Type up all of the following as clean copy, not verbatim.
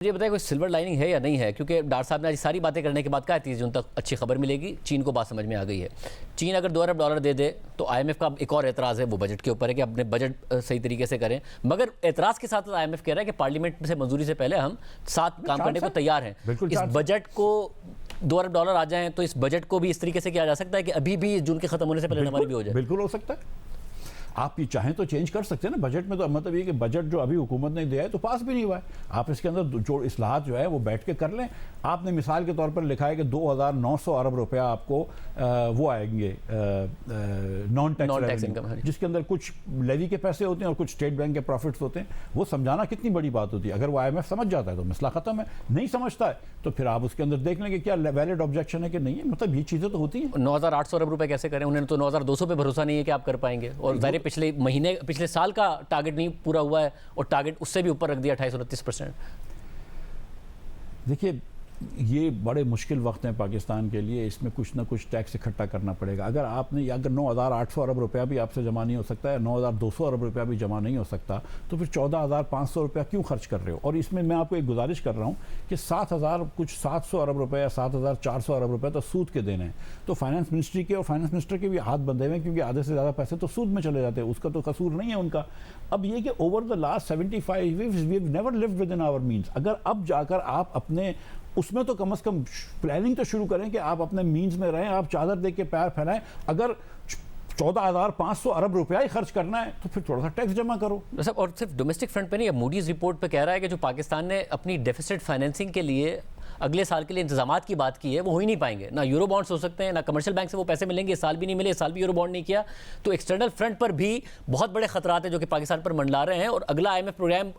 یہ بتائیں کوئی سلور لائننگ ہے یا نہیں ہے؟ کیونکہ ڈاکٹر صاحب نے آج ساری باتیں کرنے کے بعد کہا 30 جون تک اچھی خبر ملے گی. چین کو بات سمجھ میں آ گئی ہے. چین اگر $2 ارب دے دے تو آئی ایم ایف کا ایک اور اعتراض ہے وہ بجٹ کے اوپر ہے کہ اپنے بجٹ صحیح طریقے سے کریں. مگر اعتراض کے ساتھ آئی ایم ایف کہہ رہا ہے کہ پارلیمنٹ سے منظوری سے پہلے ہم ساتھ کام کرنے کو تیار ہیں. اس بجٹ کو $2 ارب آ جائیں تو اس بجٹ کو بھی اس طریقے سے کیا جا سکتا ہے کہ ابھی بھی جون کے ختم ہونے سے پہلے ہماری بھی ہو جائے؟ بالکل ہو سکتا ہے. آپ یہ چاہیں تو چینج کر سکتے ہیں نا بجٹ میں. تو مطلب یہ کہ بجٹ جو ابھی حکومت نے دیا ہے تو پاس بھی نہیں ہوا ہے. آپ اس کے اندر جو اصلاحات جو ہے وہ بیٹھ کے کر لیں. آپ نے مثال کے طور پر لکھا ہے کہ 2,900 ارب روپیہ آپ کو وہ آئیں گے نان ٹیکس انکم، جس کے اندر کچھ لیوی کے پیسے ہوتے ہیں اور کچھ اسٹیٹ بینک کے پروفٹس ہوتے ہیں. وہ سمجھانا کتنی بڑی بات ہوتی ہے. اگر وہ آئی ایم ایف سمجھ جاتا ہے تو مسئلہ ختم ہے. نہیں سمجھتا ہے تو پھر آپ اس کے اندر دیکھ لیں کہ کیا ویلڈ آبجیکشن ہے کہ نہیں ہے. مطلب یہ چیزیں تو ہوتی ہیں. 9,800 ارب روپے کیسے کریں؟ انہوں نے تو 9,200 پہ بھروسہ نہیں ہے کہ آپ کر پائیں گے. اور ظاہر پچھلے سال کا ٹارگٹ نہیں پورا ہوا ہے اور ٹارگٹ اس سے بھی اوپر رکھ دیا 28-29%. دیکھیے یہ بڑے مشکل وقت ہیں پاکستان کے لیے. اس میں کچھ نہ کچھ ٹیکس اکٹھا کرنا پڑے گا. اگر آپ نے اگر 9,800 ارب روپیہ بھی آپ سے جمع نہیں ہو سکتا ہے, 9,200 ارب روپیہ بھی جمع نہیں ہو سکتا, تو پھر 14,500 روپیہ کیوں خرچ کر رہے ہو؟ اور اس میں آپ کو ایک گزارش کر رہا ہوں کہ 700 ارب روپیہ یا 7,400 ارب روپیہ تو سود کے دینے ہیں. تو فائنانس منسٹری کے اور فائنانس منسٹر کے بھی ہاتھ بندھے ہوئے ہیں, کیونکہ آدھے سے زیادہ پیسے تو سود میں چلے جاتے ہیں. اس کا تو قصور نہیں ہے ان کا. اب یہ کہ over the last 75 years we have never lived within our means. اگر اب جا کر آپ اپنے اس میں تو کم از کم پلاننگ تو شروع کریں کہ آپ اپنے مینز میں رہیں, آپ چادر دیکھ کے پیر پھیلائیں. اگر 14,500 ارب روپیہ ہی خرچ کرنا ہے تو پھر تھوڑا سا ٹیکس جمع کرو. اور صرف ڈومیسٹک فرنٹ پہ نہیں, موڈیز رپورٹ پہ کہہ رہا ہے کہ جو پاکستان نے اپنی ڈیفیسٹ فائنینسنگ کے لیے اگلے سال کے لیے انتظامات کی بات کی ہے وہ ہو ہی نہیں پائیں گے. نہ یورو بانڈس ہو سکتے ہیں, نہ کمرشل بینک سے وہ پیسے ملیں گے. اس سال بھی نہیں ملے, اس سال بھی یورو بانڈ نہیں کیا. تو ایکسٹرنل فرنٹ پر بھی بہت بڑے خطرات ہیں جو کہ پاکستان پر منڈلا رہے ہیں. اور اگلا آئی ایم ایف پروگرام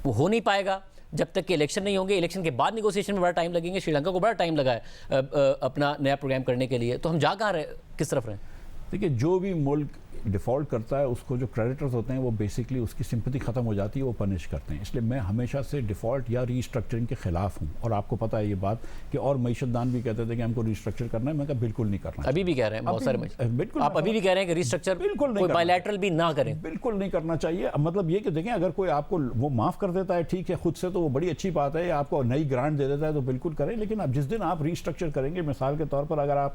ہو نہیں پائے گا جب تک کہ الیکشن نہیں ہوں گے. الیکشن کے بعد نیگوسیشن میں بڑا ٹائم لگیں گے. سری لنکا کو بڑا ٹائم لگا ہے اپنا نیا پروگرام کرنے کے لیے. تو ہم جا کہاں رہے, کس طرف رہیں؟ دیکھیے جو بھی ملک ڈیفالٹ کرتا ہے اس کو جو کریڈیٹرز ہوتے ہیں وہ بیسکلی اس کی سمپتھی ختم ہو جاتی ہے, وہ پنش کرتے ہیں. اس لیے میں ہمیشہ سے ڈیفالٹ یا ری اسٹرکچرنگ کے خلاف ہوں. اور آپ کو پتہ ہے یہ بات کہ اور معیشت دان بھی کہتے تھے کہ ہم کو ری اسٹرکچر کرنا ہے. میں کہا بالکل نہیں کرنا. ابھی بھی کہہ رہے ہیں بہت سارے, بالکل آپ ابھی بھی کہہ رہے ہیں کہ ری اسٹرکچر بالکل کوئی بائیلیٹرل بھی نہ کریں. بالکل نہیں کرنا چاہیے. مطلب یہ کہ دیکھیں اگر کوئی آپ کو وہ معاف کر دیتا ہے ٹھیک ہے خود سے تو وہ بڑی اچھی بات ہے, یا آپ کو نئی گرانٹ دے دیتا ہے تو بالکل کریں. لیکن اب جس دن آپ ری اسٹرکچر کریں گے, مثال کے طور پر اگر آپ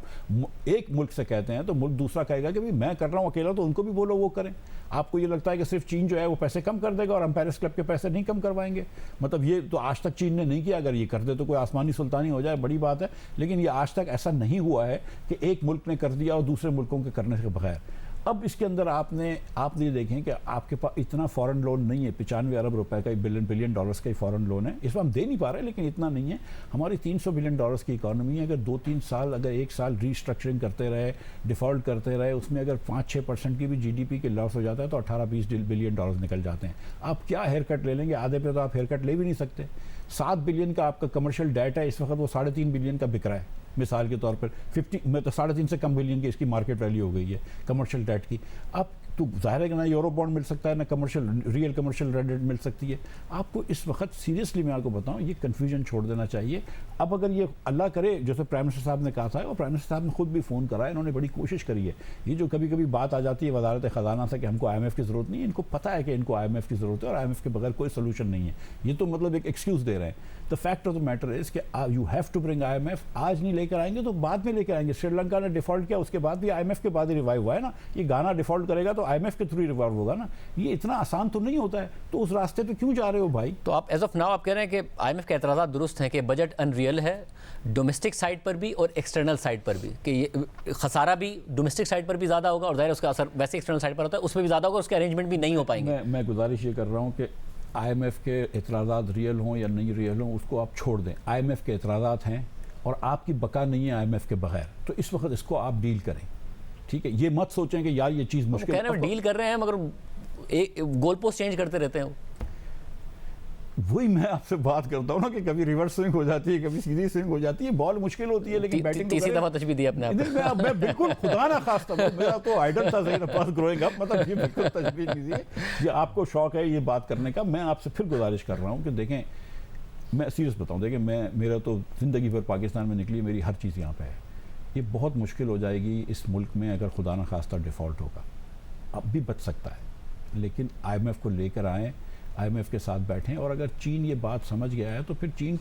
ایک ملک سے کہتے ہیں تو ملک دوسرا کہے گا کہ میں کر رہا ہوں اکیلا, تو ان کو بھی بولو وہ کریں. آپ کو یہ لگتا ہے کہ صرف چین جو ہے وہ پیسے کم کر دے گا اور ہم پیرس کلب کے پیسے نہیں کم کروائیں گے. مطلب یہ تو آج تک چین نے نہیں کیا. اگر یہ کر دے تو کوئی آسمانی سلطانی ہو جائے بڑی بات ہے, لیکن یہ آج تک ایسا نہیں ہوا ہے کہ ایک ملک نے کر دیا اور دوسرے ملکوں کے کرنے کے بغیر. اب اس کے اندر آپ یہ دیکھیں کہ آپ کے پاس اتنا فورن لون نہیں ہے. 95 ارب روپے کا بلین ڈالرز کا فورن لون ہے. اس میں ہم دے نہیں پا رہے لیکن اتنا نہیں ہے. ہماری 300 بلین ڈالرز کی اکانومی ہے. اگر 2-3 سال اگر ایک سال ری اسٹرکچرنگ کرتے رہے, ڈیفالٹ کرتے رہے, اس میں اگر 5-6% کی بھی جی ڈی پی کے لاس ہو جاتا ہے تو 18-20 بلین ڈالرز نکل جاتے ہیں. آپ کیا ہیئر کٹ لے لیں گے؟ آدھے پہ تو آپ ہیئر کٹ لے بھی نہیں سکتے. 7 بلین کا آپ کا کمرشل ڈیٹ ہے اس وقت, وہ 3.5 بلین کا بک رہا ہے. مثال کے طور پر 3.5 سے کم بلین کی اس کی مارکیٹ ویلیو ہو گئی ہے کمرشل ڈیٹ کی. اب تو ظاہر ہے کہ نہ یورو بانڈ مل سکتا ہے, نہ ریئل کمرشل ریٹ مل سکتی ہے. آپ کو اس وقت سیریسلی میں آپ کو بتاؤں یہ کنفیوژن چھوڑ دینا چاہیے. اب اگر یہ اللہ کرے جیسے پرائم منسٹر صاحب نے کہا تھا, اور پرائم منسٹر صاحب نے خود بھی فون کرا ہے, انہوں نے بڑی کوشش کری ہے. یہ جو کبھی کبھی بات آ جاتی ہے وزارت خزانہ سے کہ ہم کو آئی ایم ایف کی ضرورت نہیں ہے, ان کو پتہ ہے کہ ان کو آئی ایم ایف کی ضرورت ہے اور آئی ایم ایف کے بغیر کوئی سولوشن نہیں ہے. یہ تو مطلب ایک ایکسکیوز دے رہے ہیں. The fact of the matter is کہ you have to bring IMF. آج نہیں لے کر آئیں گے تو بعد میں لے کر آئیں گے. سری لنکا نے ڈیفالٹ کیا, اس کے بعد بھی آئی ایم ایف کے بعد ہی ریوائیو ہوا ہے نا. یہ گانا ڈیفالٹ کرے گا تو آئی ایم ایف کے تھرو ریوائیو ہوگا نا. یہ اتنا آسان تو نہیں ہوتا ہے. تو اس راستے پہ کیوں جا رہے ہو بھائی؟ تو آپ ایز آف ناؤ آپ کہہ رہے ہیں کہ آئی ایم ایف کے اعتراضات درست ہیں کہ بجٹ ان ریئل ہے ڈومیسٹک سائڈ پر بھی اور ایکسٹرنل سائڈ پر بھی, کہ یہ خسارہ بھی ڈومیسٹک سائڈ پر بھی زیادہ ہوگا اور ظاہر اس کا اثر ویسے ایکسٹرنل سائڈ پر ہوتا ہے, اس میں بھی زیادہ ہوگا, اس کے ارینجمنٹ بھی نہیں ہو پائیں گے. میں گزارش یہ کر رہا ہوں کہ آئی ایم ایف کے اعتراضات ریئل ہوں یا نہیں ریئل ہوں اس کو آپ چھوڑ دیں. آئی ایم ایف کے اعتراضات ہیں اور آپ کی بقا نہیں ہے آئی ایم ایف کے بغیر, تو اس وقت اس کو آپ ڈیل کریں. ٹھیک ہے, یہ مت سوچیں کہ یار یہ چیز مشکل ہے. ڈیل کر رہے ہیں مگر گول پوسٹ چینج کرتے رہتے ہیں. وہی میں آپ سے بات کرتا ہوں نا کہ کبھی ریورس سوئنگ ہو جاتی ہے, کبھی سیدھی سوئنگ ہو جاتی ہے. بال مشکل ہوتی ہے لیکن بیٹنگ تیسری دفعہ تشبیہ دی اپنے آپ. میں بالکل خدا نہ خواستہ, میرا تو آئیڈل تھا ذہن پاس گروئنگ اپ, مطلب یہ بالکل تشبیہ نہیں ہے. یہ آپ کو شوق ہے یہ بات کرنے کا. میں آپ سے پھر گزارش کر رہا ہوں کہ دیکھیں میں سیریس بتاؤں, دیکھیں میرا تو زندگی بھر پاکستان میں نکلی, میری ہر چیز یہاں پہ ہے. یہ بہت مشکل ہو جائے گی اس ملک میں اگر خدا نہ خواستہ ڈیفالٹ ہوگا. اب بھی بچ سکتا ہے لیکن آئی ایم ایف کو لے کر آئیں. IMF کے ساتھ بیٹھیں, اور اگر چین یہ بات سمجھ گیا ہے تو پھر چین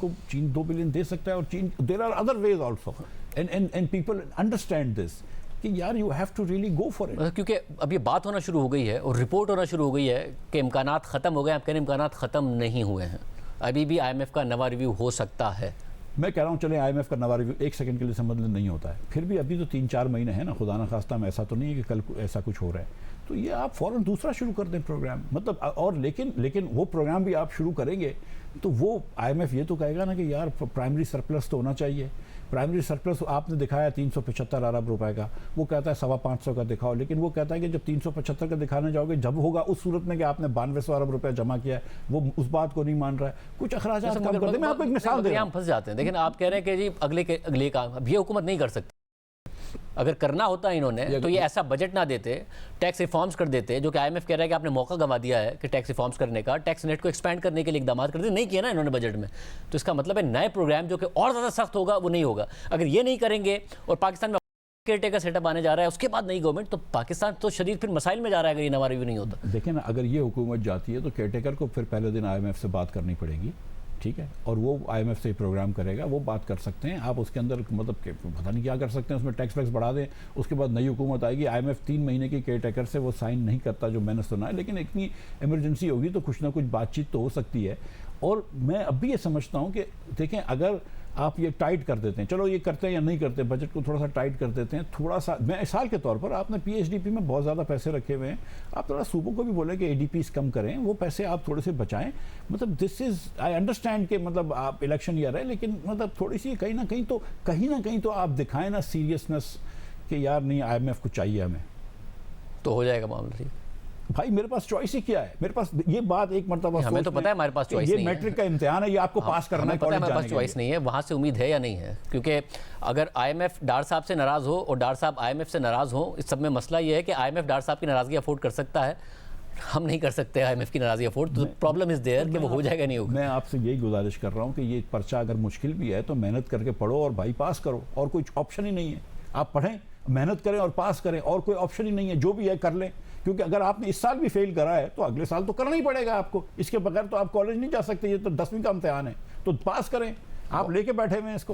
2 بلین دے سکتا ہے, اور چین there are other ways also, and people understand this کہ یار you have to really go for it. کیونکہ اب یہ بات ہونا شروع ہو گئی ہے اور رپورٹ ہونا شروع ہو گئی ہے کہ امکانات ختم ہو گئے. آپ کہہ رہے ہیں امکانات ختم نہیں ہوئے ہیں, ابھی بھی IMF کا نوا ریویو ہو سکتا ہے. میں کہہ رہا ہوں چلیں IMF کا نوا ریویو ایک سیکنڈ کے لیے سمجھ نہیں ہوتا ہے, پھر بھی ابھی تو 3-4 مہینے ہیں نا, خدا نہ خواستہ میں ایسا تو نہیں ہے کہ کل ایسا کچھ ہو رہا ہے, تو یہ آپ فوراً دوسرا شروع کر دیں پروگرام. مطلب اور لیکن وہ پروگرام بھی آپ شروع کریں گے تو وہ IMF یہ تو کہے گا نا کہ یار پرائمری سرپلس تو ہونا چاہیے. پرائمری سرپلس آپ نے دکھایا 375 ارب روپے کا, وہ کہتا ہے 550 کا دکھاؤ, لیکن وہ کہتا ہے کہ جب 375 کا دکھانے جاؤ گے جب ہوگا اس صورت میں کہ آپ نے 9200 ارب روپے جمع کیا ہے, وہ اس بات کو نہیں مان رہا ہے. کچھ اخراجات کم کر دیں. میں آپ کو ایک مثال دے رہا ہوں. ہم پھنس جاتے ہیں, لیکن آپ کہہ رہے ہیں کہ جی اگلے کام اب یہ حکومت نہیں کر سکتی. اگر کرنا ہوتا انہوں نے تو یہ ایسا بجٹ نہ دیتے, ٹیکس ریفارمز کر دیتے, جو کہ IMF کہہ رہا ہے کہ آپ نے موقع گنوا دیا ہے کہ ٹیکس ریفارمز کرنے کا, ٹیکس نیٹ کو ایکسپینڈ کرنے کے لیے اقدامات کرتے, نہیں کیا نا انہوں نے بجٹ میں. تو اس کا مطلب ہے نئے پروگرام جو کہ اور زیادہ سخت ہوگا وہ نہیں ہوگا. اگر یہ نہیں کریں گے اور پاکستان میں کیئر ٹیکر سیٹ اپ آنے جا رہا ہے اس کے بعد نئی گورنمنٹ, تو پاکستان تو شدید پھر مسائل میں جا رہا ہے اگر یہ نوا ریویو نہیں ہوتا. دیکھیں نا, اگر یہ حکومت جاتی ہے تو کیئر ٹیکر کو پھر پہلے دن IMF سے بات کرنی پڑے گی, ٹھیک ہے, اور وہ IMF سے پروگرام کرے گا, وہ بات کر سکتے ہیں آپ اس کے اندر, مطلب کہ پتہ نہیں کیا کر سکتے ہیں, اس میں ٹیکس ویکس بڑھا دیں, اس کے بعد نئی حکومت آئے گی. IMF 3 مہینے کی کیئر ٹیکر سے وہ سائن نہیں کرتا جو میں نے سنا ہے, لیکن اتنی ایمرجنسی ہوگی تو کچھ نہ کچھ بات چیت تو ہو سکتی ہے. اور میں اب بھی یہ سمجھتا ہوں کہ دیکھیں اگر آپ یہ ٹائٹ کر دیتے ہیں, چلو یہ کرتے ہیں یا نہیں کرتے, بجٹ کو تھوڑا سا ٹائٹ کر دیتے ہیں, تھوڑا سا, میں مثال کے طور پر آپ نے PHDP میں بہت زیادہ پیسے رکھے ہوئے ہیں, آپ تھوڑا صوبوں کو بھی بولیں کہ ADPs کم کریں, وہ پیسے آپ تھوڑے سے بچائیں. مطلب دس از آئی انڈرسٹینڈ کہ مطلب آپ الیکشن ایئر ہے, لیکن مطلب تھوڑی سی کہیں نہ کہیں تو آپ دکھائیں نا سیریسنس کہ یار نہیں IMF کو چاہیے ہمیں, تو ہو جائے گا معاملہ. ٹھیک بھائی میرے پاس چوائس ہی کیا ہے, میرے پاس یہ بات ایک مرتبہ ہمیں تو پتہ ہے ہمارے پاس چوائس نہیں ہے, یہ میٹرک کا امتحان ہے, یہ آپ کو پاس کرنا ہے, ہمیں پاس چوائس نہیں ہے, وہاں سے امید ہے یا نہیں ہے. کیونکہ اگر IMF ڈار صاحب سے ناراض ہو اور ڈار صاحب IMF سے ناراض ہو, اس سب میں مسئلہ یہ ہے کہ IMF ڈار صاحب کی ناراضگی افورڈ کر سکتا ہے, ہم نہیں کر سکتے IMF کی ناراضگی افورڈ. تو پرابلم از دیئر کہ وہ ہو جائے گا نہیں ہوگا. میں آپ سے یہی گزارش کر رہا ہوں کہ یہ پرچہ اگر مشکل بھی ہے تو محنت کر کے پڑھو اور بھائی پاس کرو, اور کوئی آپشن ہی نہیں ہے. آپ پڑھیں, محنت کریں اور پاس کریں, اور کوئی آپشن ہی نہیں ہے, جو بھی ہے کر لیں. کیونکہ اگر آپ نے اس سال بھی فیل کرا ہے تو اگلے سال تو کرنا ہی پڑے گا آپ کو, اس کے بغیر تو آپ کالج نہیں جا سکتے, یہ تو 10ویں کا امتحان ہے, تو پاس کریں. آپ لے کے بیٹھے ہوئے ہیں اس کو.